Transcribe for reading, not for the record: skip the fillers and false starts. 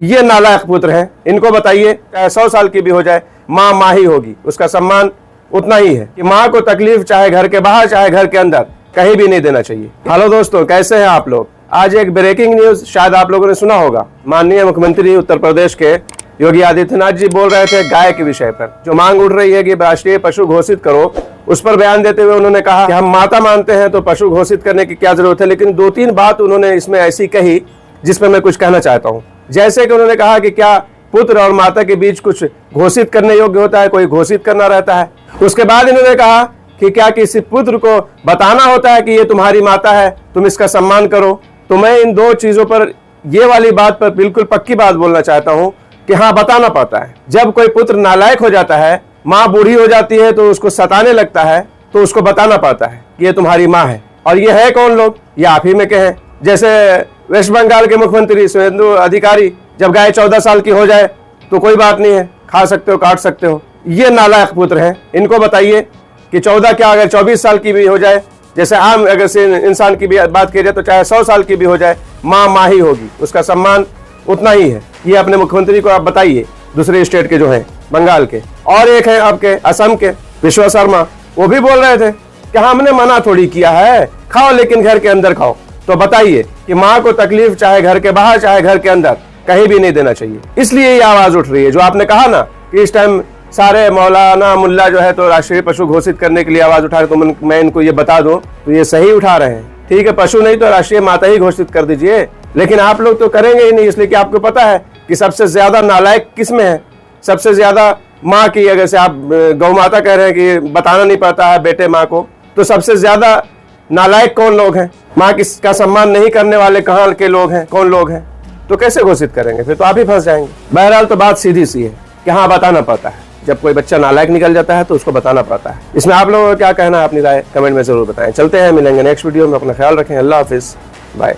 ये नालायक पुत्र हैं, इनको बताइए चाहे 100 साल की भी हो जाए, माँ माँ ही होगी, उसका सम्मान उतना ही है कि माँ को तकलीफ चाहे घर के बाहर चाहे घर के अंदर कहीं भी नहीं देना चाहिए। हेलो दोस्तों, कैसे हैं आप लोग। आज एक ब्रेकिंग न्यूज शायद आप लोगों ने सुना होगा। माननीय मुख्यमंत्री उत्तर प्रदेश के योगी आदित्यनाथ जी बोल रहे थे गाय के विषय पर, जो मांग उठ रही है कि राष्ट्रीय पशु घोषित करो, उस पर बयान देते हुए उन्होंने कहा कि हम माता मानते हैं तो पशु घोषित करने की क्या जरूरत है। लेकिन 2-3 बात उन्होंने इसमें ऐसी कही जिस पर मैं कुछ कहना चाहता हूँ। जैसे कि उन्होंने कहा कि क्या पुत्र और माता के बीच कुछ घोषित करने योग्य होता है, कोई घोषित करना रहता है। उसके बाद इन्होंने कहा कि क्या किसी पुत्र को बताना होता है कि ये तुम्हारी माता है, तुम इसका सम्मान करो। तो मैं इन 2 चीजों पर, ये वाली बात पर बिल्कुल पक्की बात बोलना चाहता हूँ कि हाँ, बताना पड़ता है। जब कोई पुत्र नालायक हो जाता है, माँ बूढ़ी हो जाती है तो उसको सताने लगता है, तो उसको बताना पड़ता है कि ये तुम्हारी माँ है। और ये है कौन लोग, ये आप ही में के हैं। जैसे वेस्ट बंगाल के मुख्यमंत्री शुभेंदु अधिकारी, जब गाय 14 साल की हो जाए तो कोई बात नहीं है, खा सकते हो, काट सकते हो। ये नालायक पुत्र हैं, इनको बताइए कि 14 क्या, अगर 24 साल की भी हो जाए, जैसे आम अगर से इंसान की भी बात की जाए तो चाहे 100 साल की भी हो जाए, माँ माँ ही होगी, उसका सम्मान उतना ही है। ये अपने मुख्यमंत्री को आप बताइए, दूसरे स्टेट के जो है, बंगाल के। और एक है आपके असम के विश्व शर्मा, वो भी बोल रहे थे कि हमने मना थोड़ी किया है, खाओ लेकिन घर के अंदर खाओ। तो बताइए कि माँ को तकलीफ चाहे घर के बाहर चाहे घर के अंदर कहीं भी नहीं देना चाहिए। इसलिए ये आवाज उठ रही है। जो आपने कहा ना कि इस टाइम सारे मौलाना मुल्ला जो है तो राष्ट्रीय पशु घोषित करने के लिए आवाज उठा रहे, तो मैं इनको ये बता दूं तो ये सही उठा रहे हैं। ठीक है, पशु नहीं तो राष्ट्रीय माता ही घोषित कर दीजिए। लेकिन आप लोग तो करेंगे ही नहीं, इसलिए कि आपको पता है कि सबसे ज्यादा नालायक किसमें है, सबसे ज्यादा माँ की। अगर से आप गौ माता कह रहे हैं कि बताना नहीं पड़ता है बेटे माँ को, तो सबसे ज्यादा नालायक कौन लोग हैं? माँ का सम्मान नहीं करने वाले कहाँ के लोग हैं, कौन लोग हैं? तो कैसे घोषित करेंगे? फिर तो आप ही फंस जाएंगे। बहरहाल तो बात सीधी सी है कि हाँ, बताना पड़ता है। जब कोई बच्चा नालायक निकल जाता है तो उसको बताना पड़ता है। इसमें आप लोगों को क्या कहना है, अपनी राय कमेंट में जरूर बताएं। चलते हैं, मिलेंगे नेक्स्ट वीडियो में। अपना ख्याल रखें। अल्लाह हाफिज, बाय।